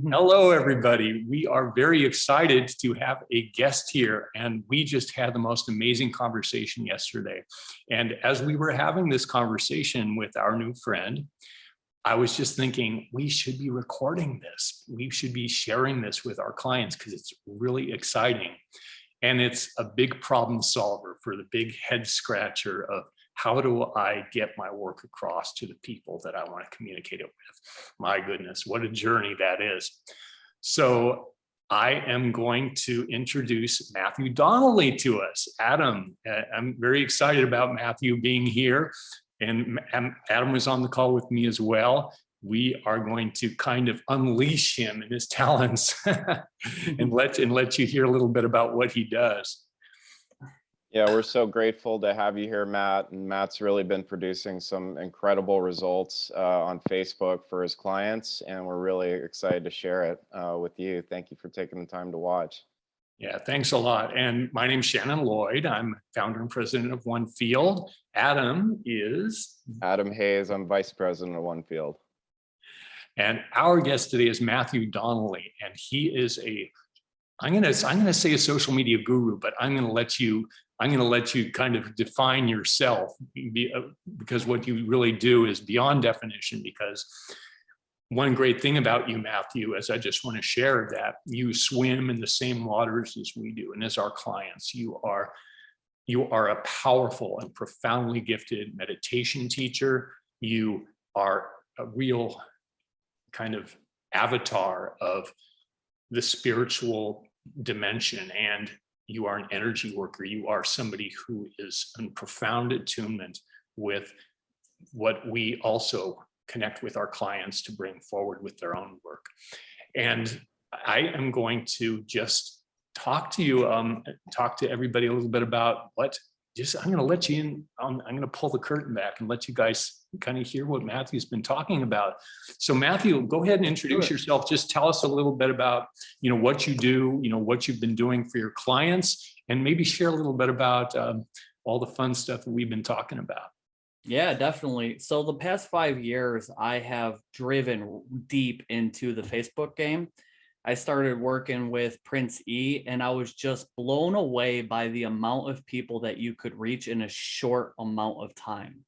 Hello, everybody. We are very excited to have a guest here, and we just had the most amazing conversation yesterday. And as we were having this conversation with our new friend, I was just thinking we should be recording this. We should be sharing this with our clients because it's really exciting. And it's a big problem solver for the big head scratcher of how do I get my work across to the people that I want to communicate it with? My goodness, what a journey that is. So I am going to introduce Matthew Donnelly to us. Adam, I'm very excited about Matthew being here. And Adam was on the call with me as well. We are going to kind of unleash him and his talents and let you hear a little bit about what he does. Yeah, we're so grateful to have you here, Matt. And Matt's really been producing some incredible results on Facebook for his clients, and we're really excited to share it with you. Thank you for taking the time to watch. Yeah, thanks a lot. And my name's Shannon Lloyd. I'm founder and president of One Field. Adam is? Adam Hayes. I'm vice president of One Field. And our guest today is Matthew Donnelly, and he is I'm gonna say a social media guru, but I'm gonna let you kind of define yourself, because what you really do is beyond definition. Because one great thing about you, Matthew, is I just want to share that you swim in the same waters as we do, and as our clients, you are a powerful and profoundly gifted meditation teacher. You are a real kind of avatar of the spiritual dimension, and you are an energy worker. You are somebody who is in profound attunement with what we also connect with our clients to bring forward with their own work. And I am going to just talk to everybody a little bit about I'm going to let you in. I'm going to pull the curtain back and let you guys kind of hear what Matthew's been talking about. So Matthew, go ahead and introduce yourself. Just tell us a little bit about, what you do, what you've been doing for your clients, and maybe share a little bit about all the fun stuff that we've been talking about. Yeah, definitely. So the past 5 years, I have driven deep into the Facebook game. I started working with Prince E, and I was just blown away by the amount of people that you could reach in a short amount of time.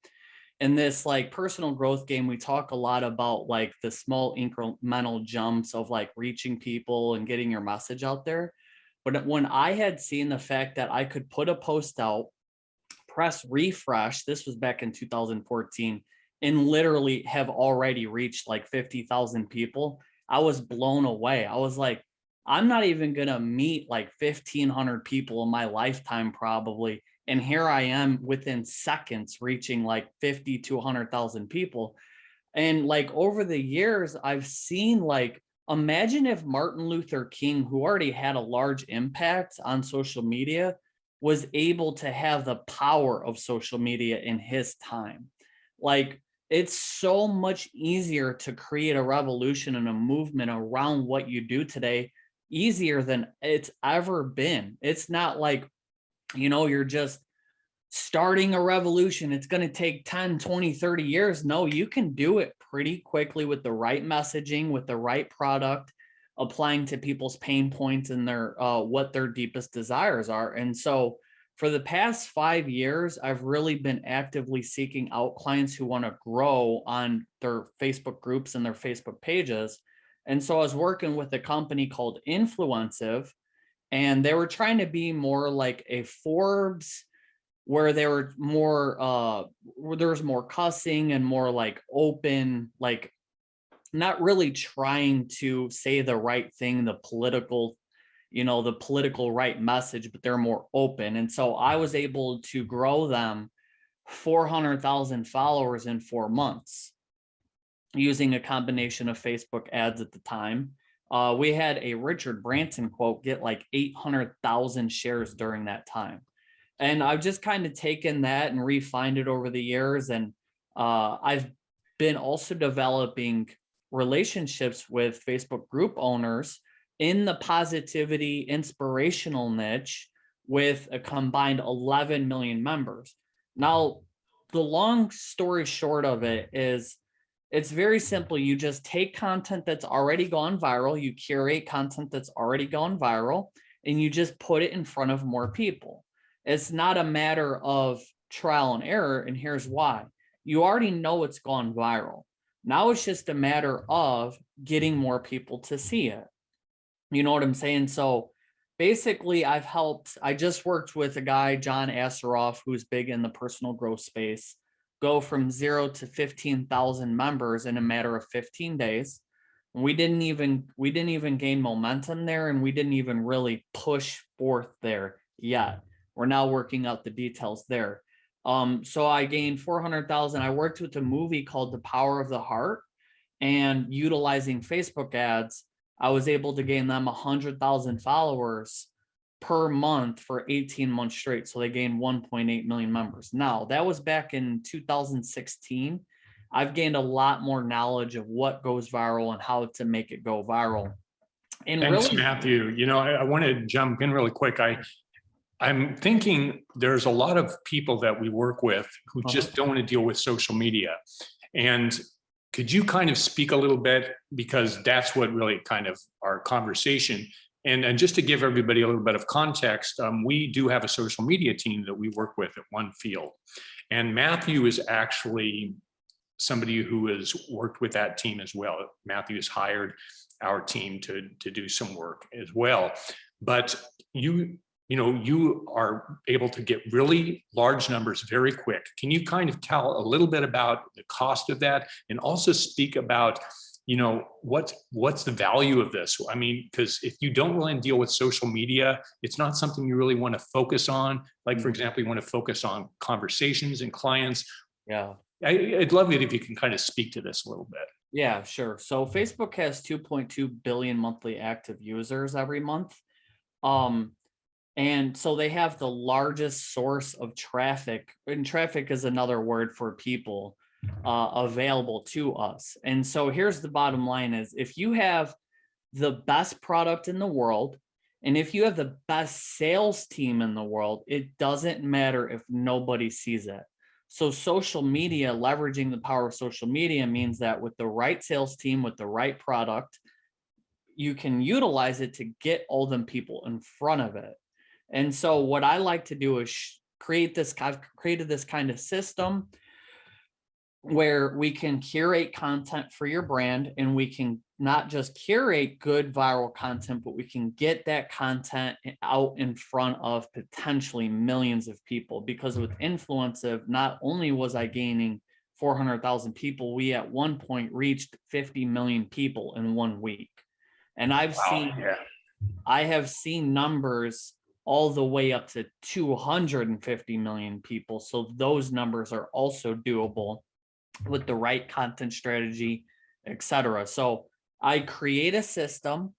In this personal growth game, we talk a lot about the small incremental jumps of reaching people and getting your message out there. But when I had seen the fact that I could put a post out, press refresh, this was back in 2014, and literally have already reached 50,000 people, I was blown away. I was like, I'm not even going to meet 1,500 people in my lifetime probably. And here I am within seconds reaching 50 to 100,000 people. And over the years, I've seen imagine if Martin Luther King, who already had a large impact on social media, was able to have the power of social media in his time. It's so much easier to create a revolution and a movement around what you do today, easier than it's ever been. It's not you're just starting a revolution. It's going to take 10, 20, 30 years. No, you can do it pretty quickly with the right messaging, with the right product, applying to people's pain points and their what their deepest desires are. And so for the past 5 years, I've really been actively seeking out clients who want to grow on their Facebook groups and their Facebook pages. And so I was working with a company called Influencive, and they were trying to be more like a Forbes, where they were more, where there was more cussing and more open, not really trying to say the right thing, the political right message, but they're more open. And so I was able to grow them 400,000 followers in 4 months using a combination of Facebook ads at the time. We had a Richard Branson quote get 800,000 shares during that time. And I've just kind of taken that and refined it over the years. And I've been also developing relationships with Facebook group owners in the positivity inspirational niche with a combined 11 million members. Now, the long story short of it is It's very simple. You just take content that's already gone viral, you curate content that's already gone viral, and you just put it in front of more people. It's not a matter of trial and error, and here's why. You already know it's gone viral. Now it's just a matter of getting more people to see it. You know what I'm saying? So basically, I just worked with a guy, John Asseroff, who's big in the personal growth space, go from 0 to 15,000 members in a matter of 15 days. We didn't even gain momentum there, and we didn't even really push forth there yet. We're now working out the details there. So I gained 400,000. I worked with a movie called The Power of the Heart, and utilizing Facebook ads, I was able to gain them 100,000 followers per month for 18 months straight. So they gained 1.8 million members. Now, that was back in 2016. I've gained a lot more knowledge of what goes viral and how to make it go viral. And Thanks, really, Matthew. You know, I want to jump in really quick. I'm thinking there's a lot of people that we work with who just don't want to deal with social media. And could you kind of speak a little bit, because that's what really kind of our conversation. And just to give everybody a little bit of context, we do have a social media team that we work with at One Field. And Matthew is actually somebody who has worked with that team as well. Matthew has hired our team to do some work as well. But you are able to get really large numbers very quick. Can you kind of tell a little bit about the cost of that, and also speak about, what's the value of this? I mean, because if you don't really deal with social media, it's not something you really want to focus on. Like, for example, you want to focus on conversations and clients. yeah. I'd love it if you can kind of speak to this a little bit. Yeah, sure. So Facebook has 2.2 billion monthly active users every month. And so they have the largest source of traffic, and traffic is another word for people, available to us. And so here's the bottom line is, if you have the best product in the world, and if you have the best sales team in the world, it doesn't matter if nobody sees it. So social media, leveraging the power of social media, means that with the right sales team, with the right product, you can utilize it to get all them people in front of it. And so what I like to do is I've created this kind of system where we can curate content for your brand, and we can not just curate good viral content, but we can get that content out in front of potentially millions of people. Because with Influensive, not only was I gaining 400,000 people, we at one point reached 50 million people in 1 week. And I have seen numbers all the way up to 250 million people. So those numbers are also doable with the right content strategy, etc. So I create a system.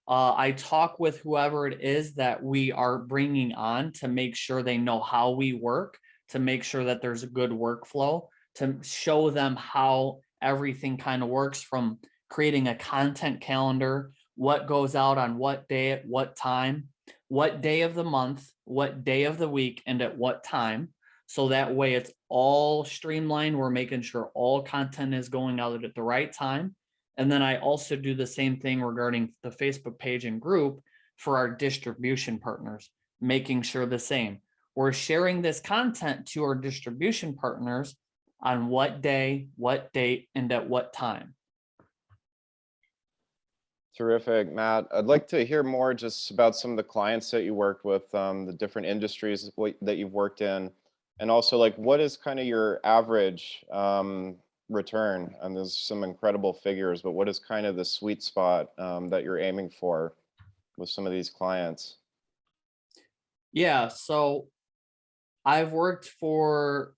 I talk with whoever it is that we are bringing on to make sure they know how we work, to make sure that there's a good workflow, to show them how everything kind of works, from creating a content calendar, what goes out on what day at what time, what day of the month, what day of the week, and at what time. So that way it's all streamlined. We're making sure all content is going out at the right time. And then I also do the same thing regarding the Facebook page and group for our distribution partners, making sure the same. We're sharing this content to our distribution partners on what day, what date, and at what time. Terrific, Matt. I'd like to hear more just about some of the clients that you worked with, the different industries that you've worked in, and also like what is kind of your average return? And there's some incredible figures, but what is kind of the sweet spot that you're aiming for with some of these clients? Yeah, so I've worked for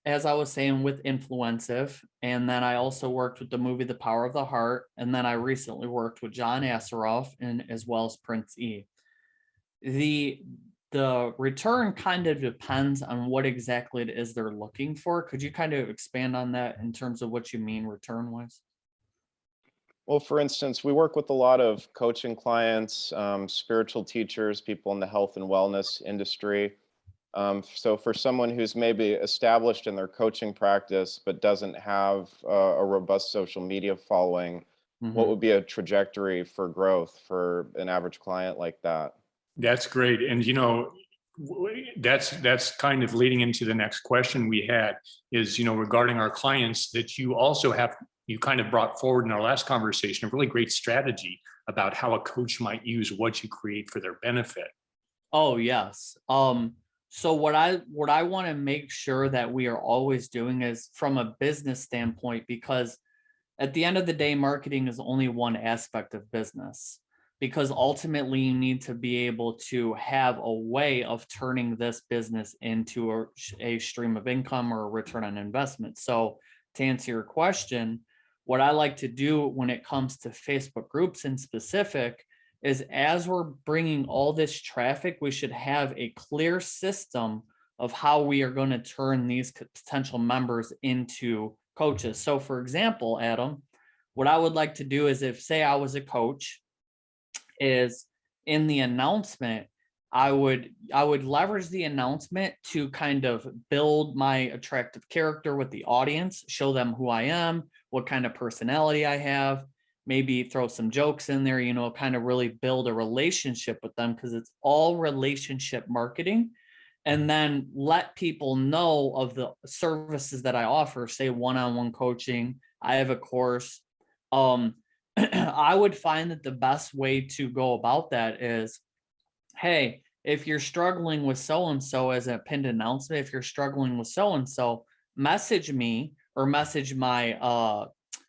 as I was saying, with Influensive, and then I also worked with the movie The Power of the Heart, and then I recently worked with John Asseroff and as well as Prince E. The return kind of depends on what exactly it is they're looking for. Could you kind of expand on that in terms of what you mean return wise? Well, for instance, we work with a lot of coaching clients, spiritual teachers, people in the health and wellness industry. So for someone who's maybe established in their coaching practice, but doesn't have a robust social media following, what would be a trajectory for growth for an average client like that? That's great. And, that's kind of leading into the next question we had is, regarding our clients, that you kind of brought forward in our last conversation, a really great strategy about how a coach might use what you create for their benefit. Oh, yes. So what I want to make sure that we are always doing is from a business standpoint, because at the end of the day, marketing is only one aspect of business, because ultimately you need to be able to have a way of turning this business into a stream of income or a return on investment. So to answer your question, what I like to do when it comes to Facebook groups in specific is, as we're bringing all this traffic, we should have a clear system of how we are going to turn these potential members into coaches. So for example, Adam, what I would like to do is, if say I was a coach, is in the announcement, I would leverage the announcement to kind of build my attractive character with the audience, show them who I am, what kind of personality I have, maybe throw some jokes in there, kind of really build a relationship with them, because it's all relationship marketing. And then let people know of the services that I offer, say one-on-one coaching. I have a course. I would find that the best way to go about that is, hey, if you're struggling with so-and-so, as a pinned announcement, if you're struggling with so-and-so, message me or message my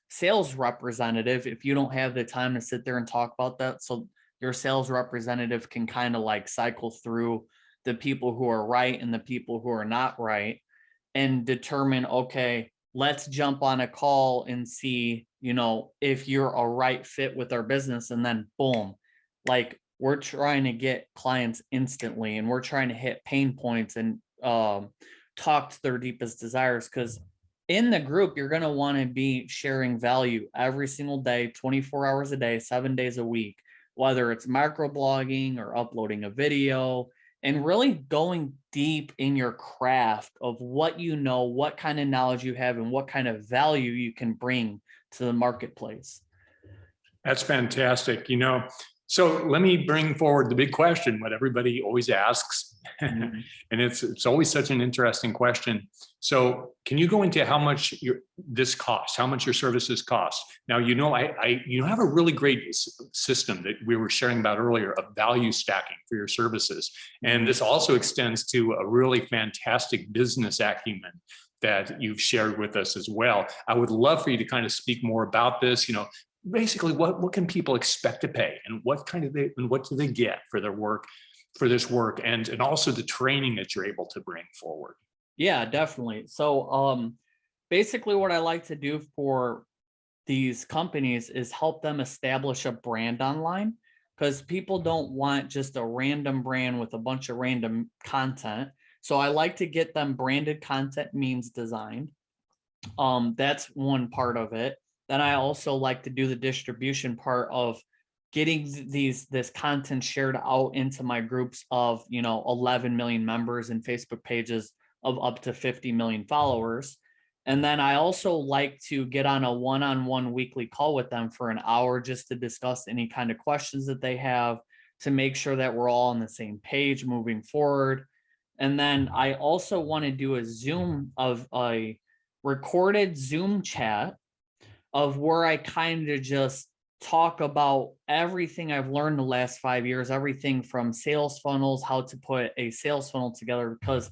sales representative if you don't have the time to sit there and talk about that. So your sales representative can kind of like cycle through the people who are right and the people who are not right, and determine, okay, let's jump on a call and see, if you're a right fit with our business. And then boom, like, we're trying to get clients instantly, and we're trying to hit pain points and talk to their deepest desires. Because in the group, you're going to want to be sharing value every single day, 24 hours a day, 7 days a week, whether it's microblogging or uploading a video, and really going deep in your craft of what what kind of knowledge you have, and what kind of value you can bring to the marketplace. That's fantastic. So let me bring forward the big question, what everybody always asks. And it's always such an interesting question. So can you go into how much this costs, how much your services cost? Now, you have a really great system that we were sharing about earlier of value stacking for your services. And this also extends to a really fantastic business acumen that you've shared with us as well. I would love for you to kind of speak more about this. Basically, what can people expect to pay, and what do they get for their work, for this work, and also the training that you're able to bring forward? Yeah, definitely. So basically what I like to do for these companies is help them establish a brand online, because people don't want just a random brand with a bunch of random content. So I like to get them branded content memes designed. That's one part of it. Then I also like to do the distribution part of getting this content shared out into my groups of 11 million members and Facebook pages of up to 50 million followers. And then I also like to get on a one-on-one weekly call with them for an hour, just to discuss any kind of questions that they have, to make sure that we're all on the same page moving forward. And then I also want to do a recorded Zoom chat of where I kind of just talk about everything I've learned the last 5 years, everything from sales funnels, how to put a sales funnel together. Because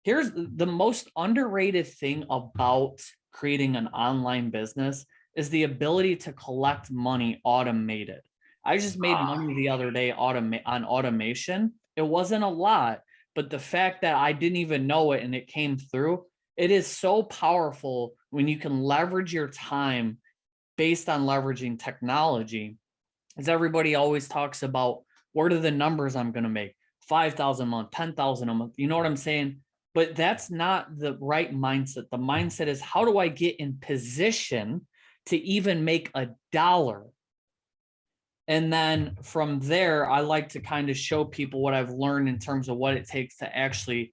here's the most underrated thing about creating an online business is the ability to collect money automated. I just made money the other day on automation. It wasn't a lot, but the fact that I didn't even know it and it came through, it is so powerful when you can leverage your time based on leveraging technology. As everybody always talks about, what are the numbers I'm going to make? 5,000 a month, 10,000 a month. You know what I'm saying? But that's not the right mindset. The mindset is, how do I get in position to even make $1? And then from there, I like to kind of show people what I've learned in terms of what it takes to actually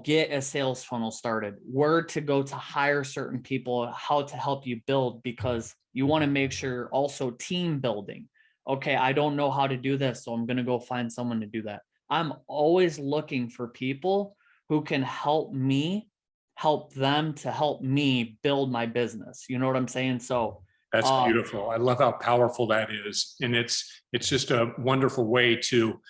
get a sales funnel started, where to go to hire certain people, how to help you build, because you want to make sure also team building. Okay, I don't know how to do this, so I'm going to go find someone to do that. I'm always looking for people who can help me help them to help me build my business. You know what I'm saying? So That's beautiful. I love how powerful that is. And it's just a wonderful way to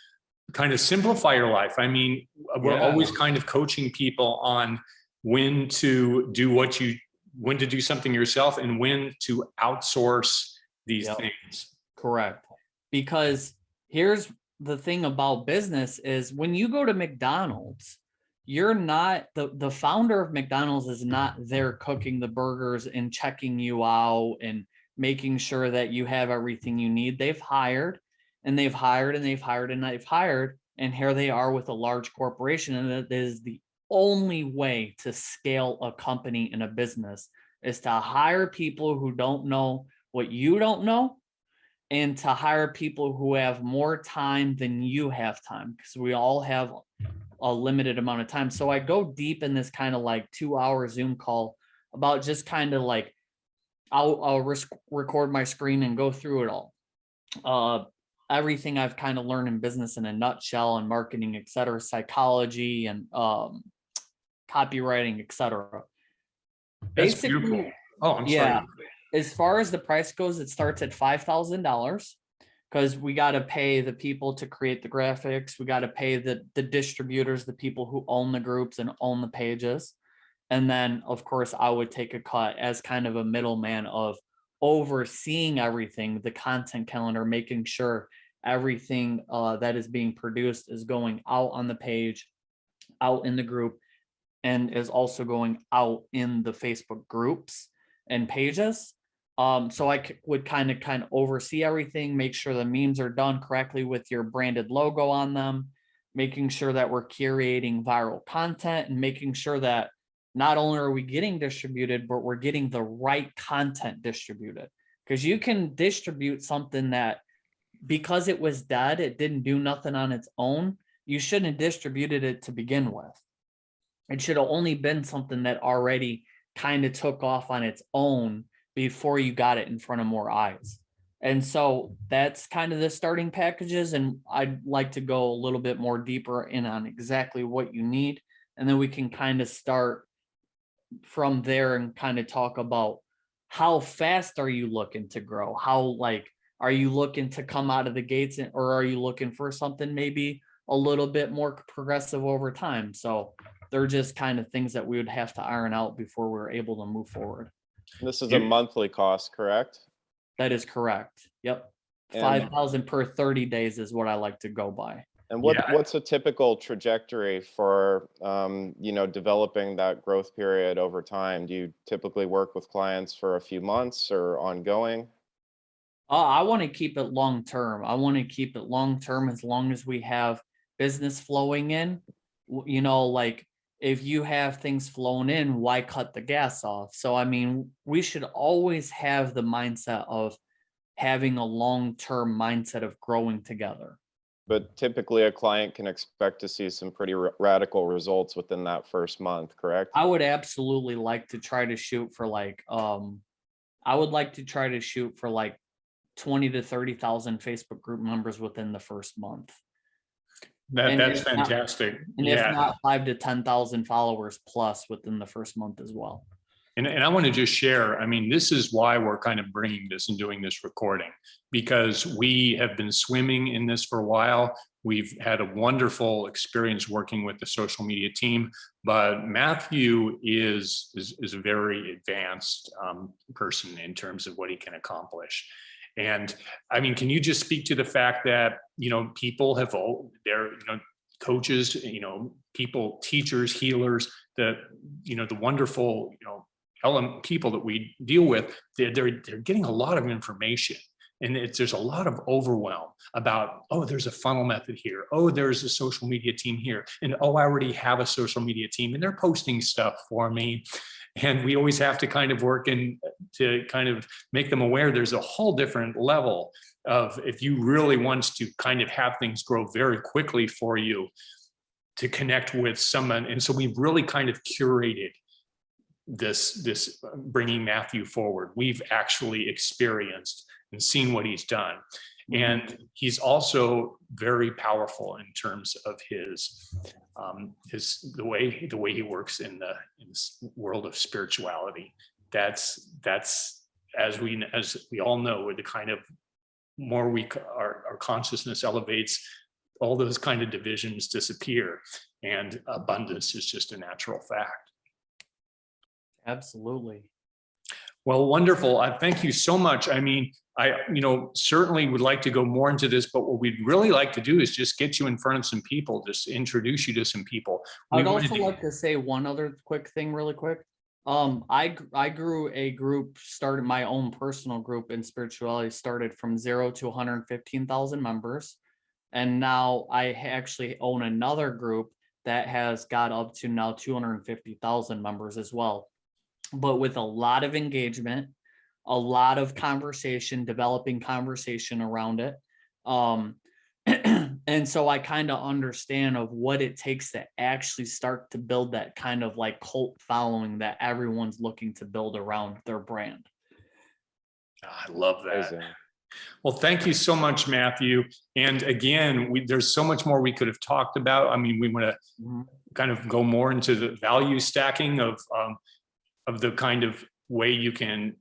kind of simplify your life. I mean, we're always kind of coaching people on when to do when to do something yourself and when to outsource these things. Correct. Because here's the thing about business is when you go to McDonald's, you're not the founder of McDonald's is not there cooking the burgers and checking you out and making sure that you have everything you need. They've hired and they've hired and they've hired and they've hired, and here they are with a large corporation. And that is the only way to scale a company and a business, is to hire people who don't know what you don't know, and to hire people who have more time than you have time, because we all have a limited amount of time. So I go deep in this kind of like 2-hour Zoom call about just kind of like, I'll record my screen and go through it all. Everything I've kind of learned in business in a nutshell, and marketing, et cetera, psychology and copywriting, et cetera. That's beautiful. Oh, I'm sorry. As far as the price goes, it starts at $5,000, because we got to pay the people to create the graphics. We got to pay the distributors, the people who own the groups and own the pages. And then, of course, I would take a cut as kind of a middleman of overseeing everything, the content calendar, making sure everything that is being produced is going out on the page, out in the group, and is also going out in the Facebook groups and pages. So I would kind of oversee everything, make sure the memes are done correctly with your branded logo on them, making sure that we're curating viral content, and making sure that not only are we getting distributed, but we're getting the right content distributed. Because you can distribute something that, because it was dead, it didn't do nothing on its own, you shouldn't have distributed it to begin with. It should have only been something that already kind of took off on its own before you got it in front of more eyes. And so that's kind of the starting packages. And I'd like to go a little bit more deeper in on exactly what you need. And then we can kind of start from there and kind of talk about how fast are you looking to grow? How, like, are you looking to come out of the gates, or are you looking for something maybe a little bit more progressive over time? So they're just kind of things that we would have to iron out before we're able to move forward. This is a monthly cost, correct? That is correct. Yep. And 5,000 per 30 days is what I like to go by. And what's a typical trajectory for developing that growth period over time? Do you typically work with clients for a few months or ongoing? I want to keep it long term. I want to keep it long term as long as we have business flowing in. Like, if you have things flowing in, why cut the gas off? So, I mean, we should always have the mindset of having a long-term mindset of growing together. But typically a client can expect to see some pretty radical results within that first month, correct? I would absolutely like to try to shoot for like, I would like to try to shoot for like 20 to 30,000 Facebook group members within the first month. That's fantastic. If not 5,000 to 10,000 followers plus within the first month as well. And I want to just share, I mean, this is why we're kind of bringing this and doing this recording, because we have been swimming in this for a while. We've had a wonderful experience working with the social media team, but Matthew is a very advanced person in terms of what he can accomplish. And I mean, can you just speak to the fact that, people have they're, coaches, people, teachers, healers, the wonderful, people that we deal with, they're getting a lot of information, and there's a lot of overwhelm about, oh, there's a funnel method here, oh, there's a social media team here, and oh, I already have a social media team and they're posting stuff for me. And we always have to kind of work in to kind of make them aware there's a whole different level of, if you really want to kind of have things grow very quickly for you, to connect with someone. And so we've really kind of curated this bringing Matthew forward. We've actually experienced and seen what he's done. And he's also very powerful in terms of the way he works in this world of spirituality. That's as we all know, the kind of more our consciousness elevates, all those kind of divisions disappear, and abundance is just a natural fact. Absolutely. Well, wonderful. Thank you so much. I mean, I certainly would like to go more into this, but what we'd really like to do is just get you in front of some people, just introduce you to some people. I'd also like to say one other quick thing really quick. I grew a group, started my own personal group in spirituality, started from 0 to 115,000 members. And now I actually own another group that has got up to now 250,000 members as well. But with a lot of engagement, a lot of conversation, developing conversation around it. And so I kind of understand of what it takes to actually start to build that kind of like cult following that everyone's looking to build around their brand. I love that. Amazing. Well, thank you so much, Matthew. And again, there's so much more we could have talked about. I mean, we want to kind of go more into the value stacking of the kind of way you can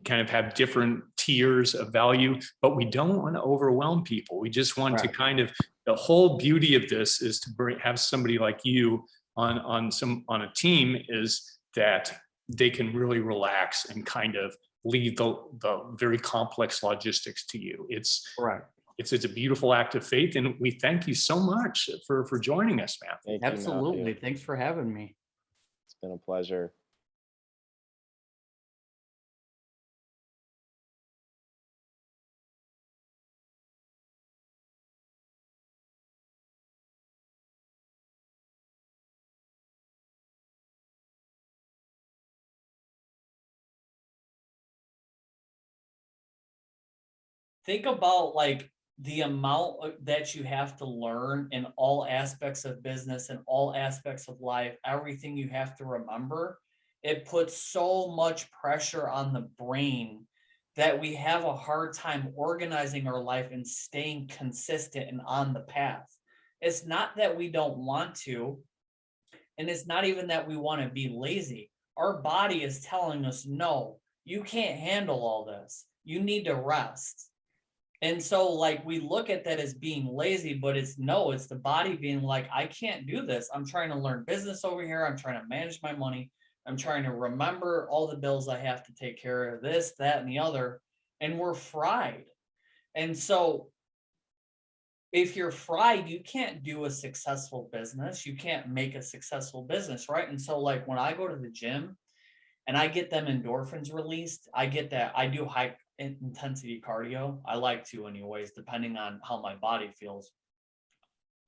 kind of have different tiers of value, but we don't want to overwhelm people. We just want to kind of, the whole beauty of this is to have somebody like you on a team, is that they can really relax and kind of leave the very complex logistics to you. It's a beautiful act of faith, and we thank you so much for joining us, Matthew. Absolutely. Thanks for having me. It's been a pleasure. Think about like the amount that you have to learn in all aspects of business and all aspects of life, everything you have to remember. It puts so much pressure on the brain that we have a hard time organizing our life and staying consistent and on the path. It's not that we don't want to, and it's not even that we want to be lazy. Our body is telling us, no, you can't handle all this. You need to rest. And so like we look at that as being lazy, but it's the body being like, I can't do this. I'm trying to learn business over here. I'm trying to manage my money. I'm trying to remember all the bills I have to take care of, this, that, and the other. And we're fried. And so if you're fried, you can't do a successful business. You can't make a successful business, right? And so like when I go to the gym and I get them endorphins released, I get that. I do high intensity cardio. I like to anyways, depending on how my body feels.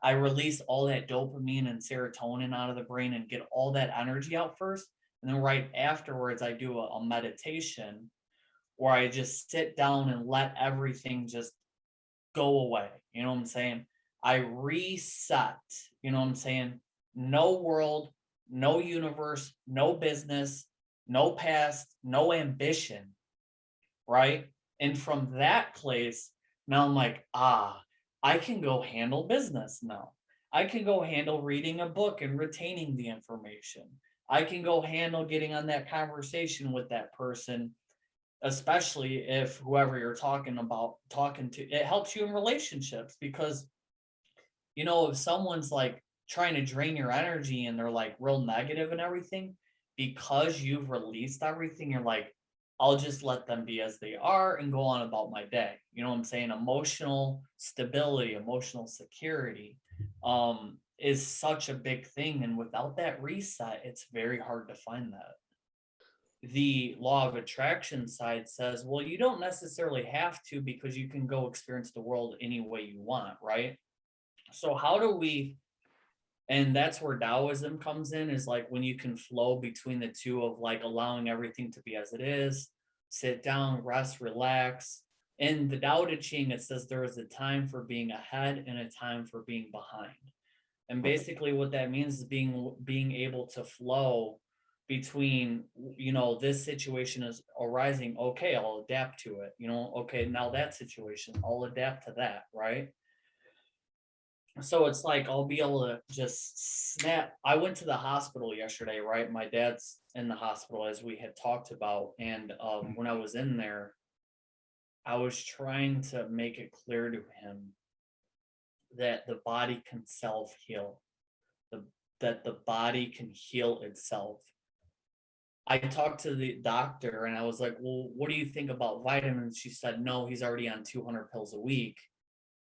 I release all that dopamine and serotonin out of the brain and get all that energy out first. And then right afterwards, I do a meditation where I just sit down and let everything just go away. You know what I'm saying? I reset, you know what I'm saying? No world, no universe, no business, no past, no ambition. Right? And from that place, now I'm like, I can go handle business now. I can go handle reading a book and retaining the information. I can go handle getting on that conversation with that person, especially if whoever you're talking to, it helps you in relationships because, if someone's like trying to drain your energy and they're like real negative and everything, because you've released everything, you're like, I'll just let them be as they are and go on about my day. You know what I'm saying? Emotional stability, emotional security is such a big thing. And without that reset, it's very hard to find that. The law of attraction side says, well, you don't necessarily have to because you can go experience the world any way you want, right? So how do we, and that's where Daoism comes in, is like when you can flow between the two of like allowing everything to be as it is, sit down, rest, relax. In the Tao Te Ching, it says there is a time for being ahead and a time for being behind. And basically what that means is being able to flow between, you know, this situation is arising. Okay, I'll adapt to it. You know, okay, now that situation, I'll adapt to that, right? So it's like I'll be able to just snap. I went to the hospital yesterday, right? My dad's in the hospital as we had talked about. And when I was in there, I was trying to make it clear to him that the body can self-heal, that the body can heal itself. I talked to the doctor and I was like, well, what do you think about vitamins? She said, no, he's already on 200 pills a week.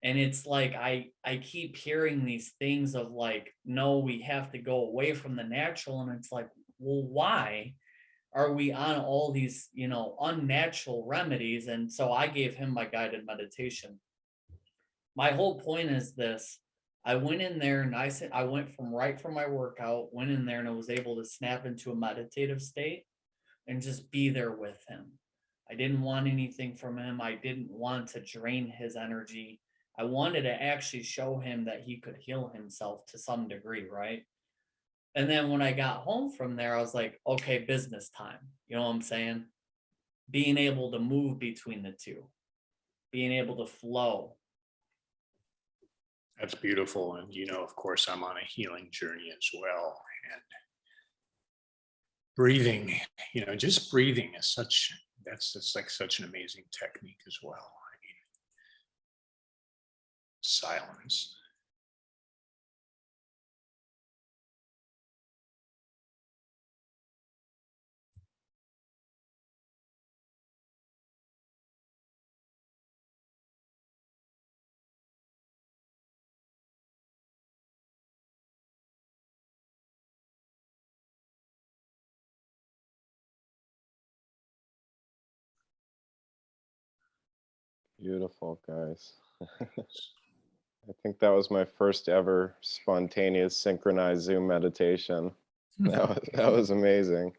And it's like, I keep hearing these things of like, no, we have to go away from the natural. And it's like, well, why are we on all these, you know, unnatural remedies? And so I gave him my guided meditation. My whole point is this. I went in there and I went from right from my workout, went in there and I was able to snap into a meditative state and just be there with him. I didn't want anything from him. I didn't want to drain his energy. I wanted to actually show him that he could heal himself to some degree, right? And then when I got home from there, I was like, okay, business time. You know what I'm saying? Being able to move between the two, being able to flow. That's beautiful. And, you know, of course, I'm on a healing journey as well. And breathing, you know, just breathing is that's like such an amazing technique as well. I mean, silence. Beautiful, guys. I think that was my first ever spontaneous synchronized Zoom meditation. That was amazing.